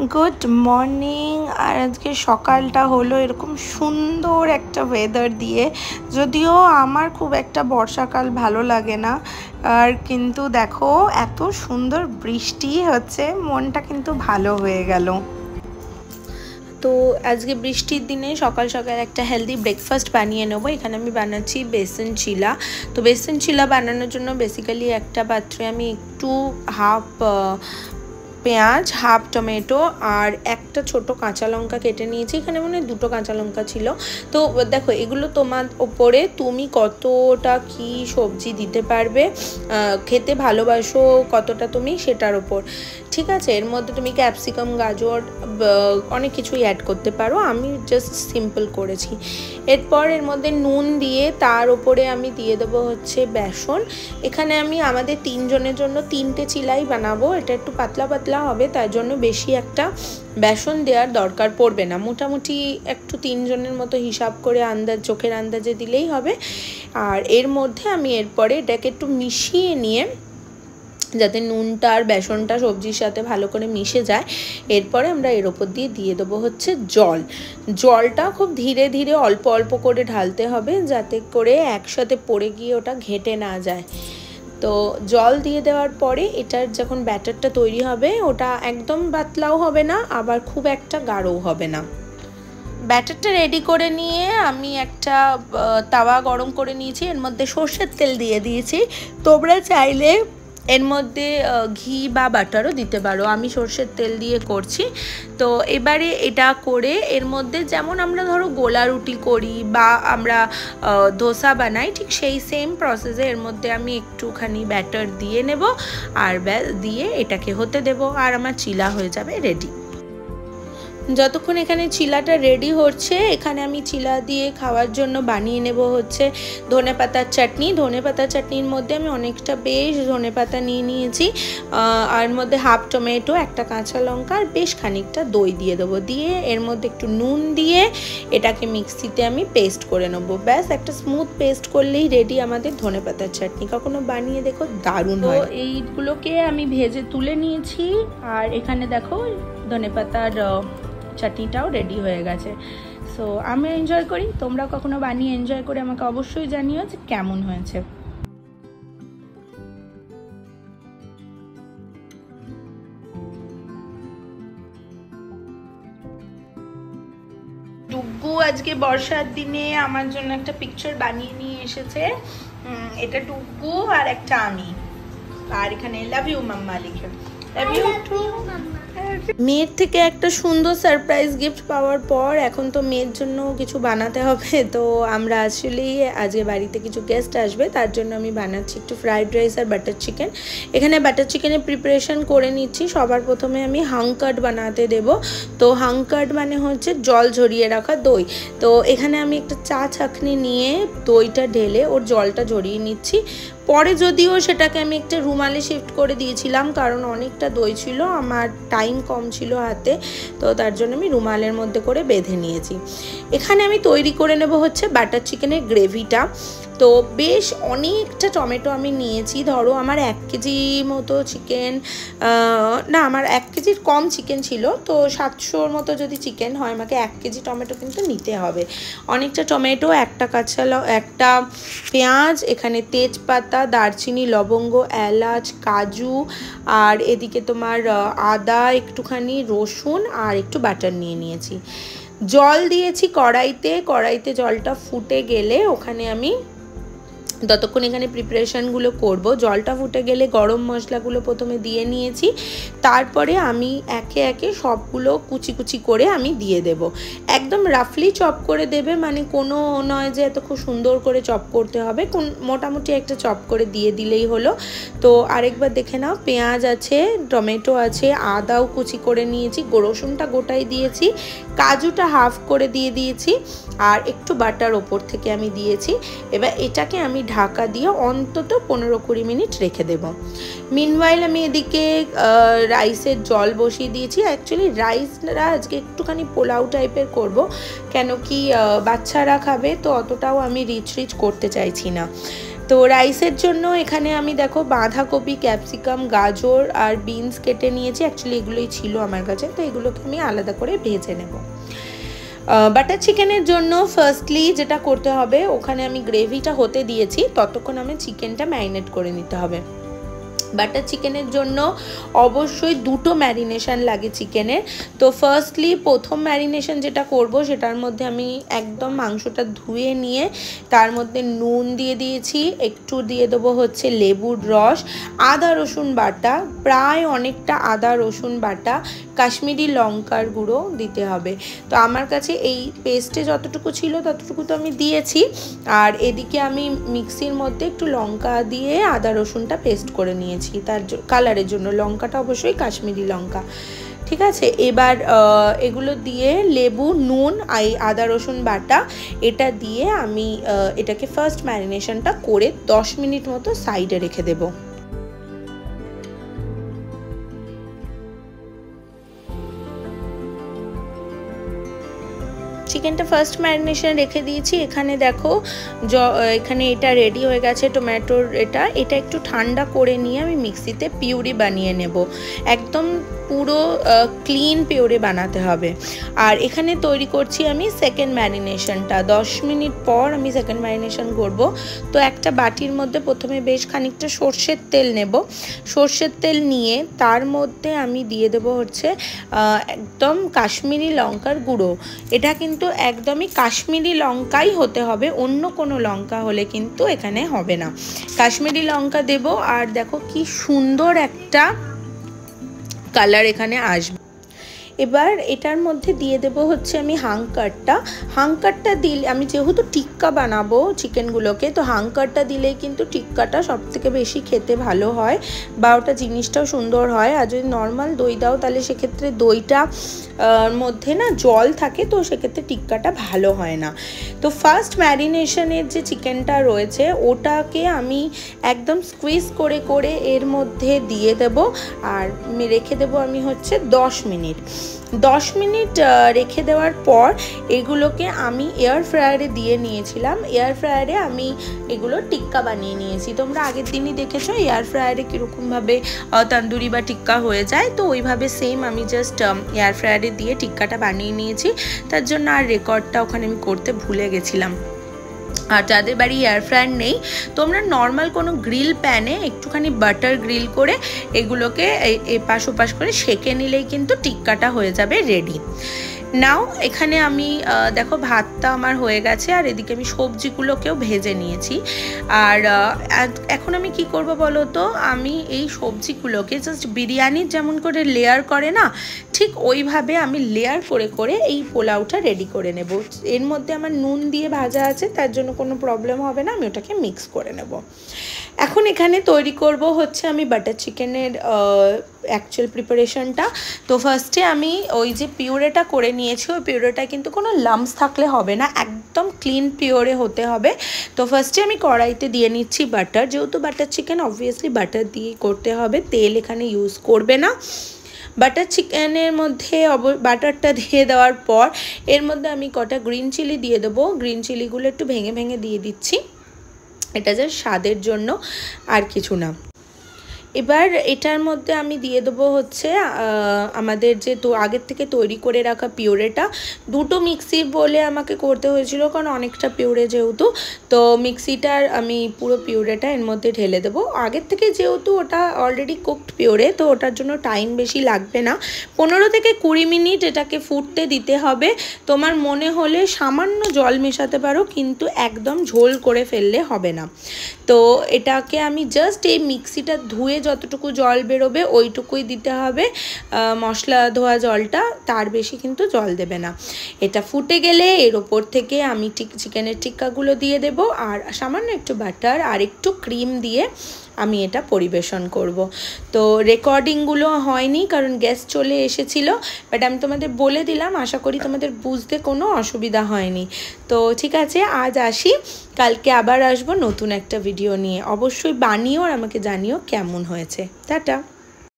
Good morning. আর আজকে সকালটা হলো এরকম সুন্দর একটা ওয়েদার দিয়ে, যদিও আমার খুব একটা বর্ষাকাল ভালো লাগে না, আর কিন্তু দেখো এত সুন্দর বৃষ্টি হচ্ছে, মনটা কিন্তু ভালো হয়ে গেল। তো আজকে বৃষ্টির দিনে সকাল সকাল একটা হেলদি ব্রেকফাস্ট বানিয়ে নেবো। এখানে আমি বানাচ্ছি বেসন চিলা। তো বেসন চিলা বানানোর জন্য বেসিক্যালি একটা পাত্রে আমি একটু হাফ পেঁয়াজ, হাফ টমেটো আর একটা ছোট কাঁচা লঙ্কা কেটে নিয়েছি। এখানে মনে হয় দুটো কাঁচা লঙ্কা ছিল। তো দেখো, এগুলো তোমার ওপরে, তুমি কতটা কি সবজি দিতে পারবে, খেতে ভালোবাসো কতটা তুমি, সেটার ওপর, ঠিক আছে। এর মধ্যে তুমি ক্যাপসিকাম, গাজর, অনেক কিছুই অ্যাড করতে পারো, আমি জাস্ট সিম্পল করেছি। এরপর এর মধ্যে নুন দিয়ে তার ওপরে আমি দিয়ে দেবো হচ্ছে বেসন। এখানে আমি আমাদের 3 জনের জন্য 3টে চিলাই বানাবো। এটা একটু পাতলা পাতলা হবে, তার জন্য বেশি একটা বেসন দেওয়ার দরকার পড়বে না। মোটামুটি একটু 3 জনের মতো হিসাব করে চোখের আন্দাজে দিলেই হবে। আর এর মধ্যে আমি এরপরে এটাকে একটু মিশিয়ে নিয়ে, যাতে নুনটা আর বেসনটা সবজির সাথে ভালো করে মিশে যায়, এরপরে আমরা এর ওপর দিয়ে দেবো হচ্ছে জল। জলটা খুব ধীরে ধীরে অল্প অল্প করে ঢালতে হবে, যাতে করে একসাথে পড়ে গিয়ে ওটা ঘেটে না যায়। তো জল দিয়ে দেওয়ার পরে এটার যখন ব্যাটারটা তৈরি হবে, ওটা একদম পাতলাও হবে না, আবার খুব একটা গাঢ়ও হবে না। ব্যাটারটা রেডি করে নিয়ে আমি একটা তাওয়া গরম করে নিয়েছি, এর মধ্যে সর্ষের তেল দিয়ে দিয়েছি। তোমরা চাইলে এর মধ্যে ঘি বা বাটারও দিতে পারো, আমি সর্ষের তেল দিয়ে করছি। তো এবারে এটা করে এর মধ্যে, যেমন আমরা ধরো গোলা রুটি করি বা আমরা ধোসা বানাই, ঠিক সেই সেম প্রসেসে এর মধ্যে আমি একটুখানি ব্যাটার দিয়ে নেব, আর দিয়ে এটাকে হতে দেব, আর আমার চিলা হয়ে যাবে রেডি। যতক্ষণ এখানে চিলাটা রেডি হচ্ছে, এখানে আমি চিলা দিয়ে খাওয়ার জন্য বানিয়ে নেব হচ্ছে ধনেপাতার চাটনি। ধনেপাতার চাটনির মধ্যে আমি অনেকটা বেশ ধনেপাতা নিয়ে নিয়েছি, আর মধ্যে হাফ টমেটো, একটা কাঁচা লঙ্কা আর বেশ খানিকটা দই দিয়ে দেবো। দিয়ে এর মধ্যে একটু নুন দিয়ে এটাকে মিক্সিতে আমি পেস্ট করে নেবো। ব্যাস, একটা স্মুথ পেস্ট করলেই রেডি আমাদের ধনেপাতার চাটনি। কখনো বানিয়ে দেখো, দারুণ হয়। এইগুলোকে আমি ভেজে তুলে নিয়েছি, আর এখানে দেখো ধনেপাতার চাটনিটাও রেডি হয়ে গেছে। সো আমি এনজয় করি, তোমরা কখনো বানিয়ে এনজয় করে আমাকে অবশ্যই জানিও যে কেমন হয়েছে। ডুগ্গু আজকে বর্ষার দিনে আমার জন্য একটা পিকচার বানিয়ে নিয়ে এসেছে। এটা ডুগ্গু আর একটা আমি, আর এখানে লাভ ইউ মাম্মা লিখে। Love you too. মেয়ের থেকে একটা সুন্দর সারপ্রাইজ গিফট পাওয়ার পর এখন তো মেয়ের জন্য কিছু বানাতে হবে। তো আমরা আসলেই আজকে বাড়িতে কিছু গেস্ট আসবে, তার জন্য আমি বানাচ্ছি একটু ফ্রাইড রাইস আর বাটার চিকেন। এখানে বাটার চিকেনের প্রিপারেশন করে নিচ্ছি। সবার প্রথমে আমি হাং কাট বানাতে দেব। তো হাং কাট মানে হচ্ছে জল ঝরিয়ে রাখা দই। তো এখানে আমি একটা চা ছাঁকনি নিয়ে দইটা ঢেলে ওর জলটা ঝরিয়ে নিচ্ছি। পরে যদিও সেটাকে আমি একটা রুমালে শিফট করে দিয়েছিলাম, কারণ অনেকটা দই ছিল, আমার টাইম কম ছিল হাতে, তো তার জন্য আমি রুমালের মধ্যে করে বেঁধে নিয়েছি। এখানে আমি তৈরি করে নেব হচ্ছে বাটার চিকেনের গ্রেভিটা। তো বেশ অনেকটা টমেটো আমি নিয়েছি। ধরো আমার 1 কেজি মতো চিকেন, না আমার 1 কেজির কম চিকেন ছিল, তো 700-র মতো যদি চিকেন হয়, আমাকে 1 কেজি টমেটো কিন্তু নিতে হবে। অনেকটা টমেটো, একটা পেঁয়াজ, এখানে তেজপাতা, দারচিনি, লবঙ্গ, এলাচ, কাজু, আর এদিকে তোমার আদা, একটুখানি রসুন আর একটু বাটার নিয়ে নিয়েছি। জল দিয়েছি কড়াইতে জলটা ফুটে গেলে ওখানে আমি ততক্ষণ এখানে প্রিপারেশানগুলো করব। জলটা ফুটে গেলে গরম মশলাগুলো প্রথমে দিয়ে নিয়েছি, তারপরে আমি একে একে সবগুলো কুচি কুচি করে আমি দিয়ে দেব। একদম রাফলি চপ করে দেবে, মানে কোনো নয় যে এত খুব সুন্দর করে চপ করতে হবে, মোটামুটি একটা চপ করে দিয়ে দিলেই হলো। তো আরেকবার দেখে নাও, পেঁয়াজ আছে, টমেটো আছে, আদাও কুচি করে নিয়েছি, রসুনটা গোটাই দিয়েছি, কাজুটা হাফ করে দিয়ে দিয়েছি, আর একটু বাটার ওপর থেকে আমি দিয়েছি। এবার এটাকে আমি ঢাকা দিয়ে অন্তত 15-20 মিনিট রেখে দেব। মিনওয়াইল আমি এদিকে রাইসের জল বসিয়ে দিয়েছি। অ্যাকচুয়ালি রাইসটা আজকে একটুখানি পোলাও টাইপের করব, কেন কি বাচ্চারা খাবে, তো অতটাও আমি রিচ করতে চাইছি না। তো রাইসের জন্য এখানে আমি দেখো বাঁধাকপি, ক্যাপসিকাম, গাজর আর বিনস কেটে নিয়েছি। অ্যাকচুয়ালি এগুলোই ছিল আমার কাছে, তো এগুলোকে আমি আলাদা করে ভেজে নেব। বাটার চিকেনের জন্য ফার্স্টলি যেটা করতে হবে, ওখানে আমি গ্রেভিটা হতে দিয়েছি, ততক্ষণ আমি চিকেনটা ম্যারিনেট করে নিতে হবে। বাটার চিকেনের জন্য অবশ্যই দুটো ম্যারিনেশন লাগে চিকেনের। তো ফার্স্টলি প্রথম ম্যারিনেশন যেটা করব, সেটার মধ্যে আমি একদম মাংসটা ধুয়ে নিয়ে তার মধ্যে নুন দিয়ে দিয়েছি, একটু দিয়ে দেবো হচ্ছে লেবুর রস, আদা রসুন বাটা, প্রায় অনেকটা আদা রসুন বাটা, কাশ্মীরি লঙ্কার গুঁড়ো দিতে হবে। তো আমার কাছে এই পেস্টে যতটুকু ছিল ততটুকু তো আমি দিয়েছি। আর এদিকে আমি মিক্সির মধ্যে একটু লঙ্কা দিয়ে আদা রসুনটা পেস্ট করে নিয়েছি, তার কালারের জন্য। লঙ্কাটা অবশ্যই কাশ্মীরি লঙ্কা, ঠিক আছে। এবার এগুলো দিয়ে লেবু, নুন, আদা রসুন বাটা এটা দিয়ে আমি এটাকে ফার্স্ট ম্যারিনেশনটা করে 10 মিনিট মতো সাইডে রেখে দেবো। চিকেনটা ফার্স্ট ম্যারিনেশন রেখে দিয়েছি। এখানে দেখো এখানে এটা রেডি হয়ে গেছে, টমেটোর এটা একটু ঠান্ডা করে নিয়ে আমি মিক্সিতে পিউরি বানিয়ে নেব। একদম পুরো ক্লিন পিউরি বানাতে হবে। আর এখানে তৈরি করছি আমি সেকেন্ড ম্যারিনেশনটা। 10 মিনিট পর আমি সেকেন্ড ম্যারিনেশন করব। তো একটা বাটির মধ্যে প্রথমে বেশ খানিকটা সর্ষের তেল নেব। সর্ষের তেল নিয়ে তার মধ্যে আমি দিয়ে দেবো হচ্ছে একদম কাশ্মীরি লঙ্কার গুঁড়ো। এটা কিন্তু একদমই কাশ্মীরি লঙ্কাই হতে হবে, অন্য কোনো লঙ্কা হলে কিন্তু এখানে হবে না। কাশ্মীরি লঙ্কা দেব। আর দেখো কি সুন্দর একটা কালার এখানে আসবে। এবার এটার মধ্যে দিয়ে দেব হচ্ছে আমি হাঙ্কারটা দিলে, আমি যেহেতু টিক্কা বানাবো চিকেনগুলোকে, তো হাঙ্কারটা দিলেই কিন্তু টিক্কাটা সবথেকে বেশি খেতে ভালো হয়, বা ওটা জিনিসটাও সুন্দর হয়। আর যদি নর্মাল দই দাও তাহলে সেক্ষেত্রে দইটা মধ্যে না জল থাকে, তো সেক্ষেত্রে টিক্কাটা ভালো হয় না। তো ফার্স্ট ম্যারিনেশনের যে চিকেনটা রয়েছে ওটাকে আমি একদম স্কুইজ করে করে এর মধ্যে দিয়ে দেব। আর রেখে দেবো আমি হচ্ছে 10 মিনিট। 10 মিনিট রেখে দেওয়ার পর এগুলোকে আমি এয়ার ফ্রায়ারে দিয়ে নিয়েছিলাম। এয়ার ফ্রায়ারে আমি এগুলো টিক্কা বানিয়ে নিয়েছি। তোমরা আগের দিনই দেখেছো এয়ার ফ্রায়ারে কীরকমভাবে তন্দুরি বা টিক্কা হয়ে যায়, তো ওইভাবে সেম আমি জাস্ট এয়ার ফ্রায়ারে দিয়ে টিক্কাটা বানিয়ে নিয়েছি। তার জন্য আর রেকর্ডটা ওখানে আমি করতে ভুলে গেছিলাম। আর যাদের বাড়ি এয়ার ফ্রায়ার নেই, তোমরা নর্মাল কোনো গ্রিল প্যানে একটুখানি বাটার গ্রিল করে এগুলোকে এপাশ ওপাশ করে সেঁকে নিলেই কিন্তু টিক্কাটা হয়ে যাবে রেডি। নাও এখানে আমি দেখো ভাতটা আমার হয়ে গেছে, আর এদিকে আমি সবজিগুলোকেও ভেজে নিয়েছি। আর এখন আমি কি করব বলো তো, আমি এই সবজিগুলোকে জাস্ট বিরিয়ানির যেমন করে লেয়ার করে না, ঠিক ওইভাবে আমি লেয়ার করে করে এই পোলাওটা রেডি করে নেব। এর মধ্যে আমার নুন দিয়ে ভাজা আছে, তার জন্য কোনো প্রবলেম হবে না, আমি ওটাকে মিক্স করে নেব। এখন এখানে তৈরি করব হচ্ছে আমি বাটার চিকেনের অ্যাকচুয়াল প্রিপারেশনটা। তো ফার্স্টে আমি ওই যে পিউরেটা করে নিয়েছি, ওই পিউরেটা কিন্তু কোনো লাম্পস থাকলে হবে না, একদম ক্লিন পিউরে হতে হবে। তো ফার্স্টে আমি কড়াইতে দিয়ে নিচ্ছি বাটার। যেহেতু বাটার চিকেন অবভিয়াসলি বাটার দিয়ে করতে হবে, তেল এখানে ইউজ করবে না। বাটার চিকেনের মধ্যে বাটারটা দিয়ে দেওয়ার পর এর মধ্যে আমি কটা গ্রিন চিলি দিয়ে দেবো। গ্রিন চিলিগুলো একটু ভেঙে ভেঙে দিয়ে দিচ্ছি, এটা যে স্বাদের জন্য, আর কিছু না। এবার এটার মধ্যে আমি দিয়ে দেবো হচ্ছে আমাদের যে আগের থেকে তৈরি করে রাখা পিউরেটা। দুটো মিক্সি বলে আমাকে করতে হয়েছিল, কারণ অনেকটা পিউরে যেহেতু, তো মিক্সিটার আমি পুরো পিউরেটা এর মধ্যে ঢেলে দেবো। আগের থেকে যেহেতু ওটা অলরেডি কুকড পিউরে, তো ওটার জন্য টাইম বেশি লাগবে না। 15 থেকে 20 মিনিট এটাকে ফুটতে দিতে হবে। তোমার মনে হলে সামান্য জল মেশাতে পারো, কিন্তু একদম ঝোল করে ফেললে হবে না। তো এটাকে আমি জাস্ট এই মিক্সিটা ধুয়ে যতটুকু জল বেরোবে ওইটুকুই দিতে হবে, মশলা ধোয়া জলটা, তার বেশি কিন্তু জল দেবে না। এটা ফুটে গেলে এর ওপর থেকে আমি চিকেনের টিক্কাগুলো দিয়ে দেব, আর সামান্য একটু বাটার আর একটু ক্রিম দিয়ে আমি এটা পরিবেশন করব। তো রেকর্ডিংগুলো হয়নি কারণ গেস্ট চলে এসেছিলো, বাট আমি তোমাদের বলে দিলাম, আশা করি তোমাদের বুঝতে কোনো অসুবিধা হয়নি। তো ঠিক আছে, আজ আসি, কালকে আবার আসবো নতুন একটা ভিডিও নিয়ে। অবশ্যই বানিও আর আমাকে জানিও কেমন হয়েছে। টাটা।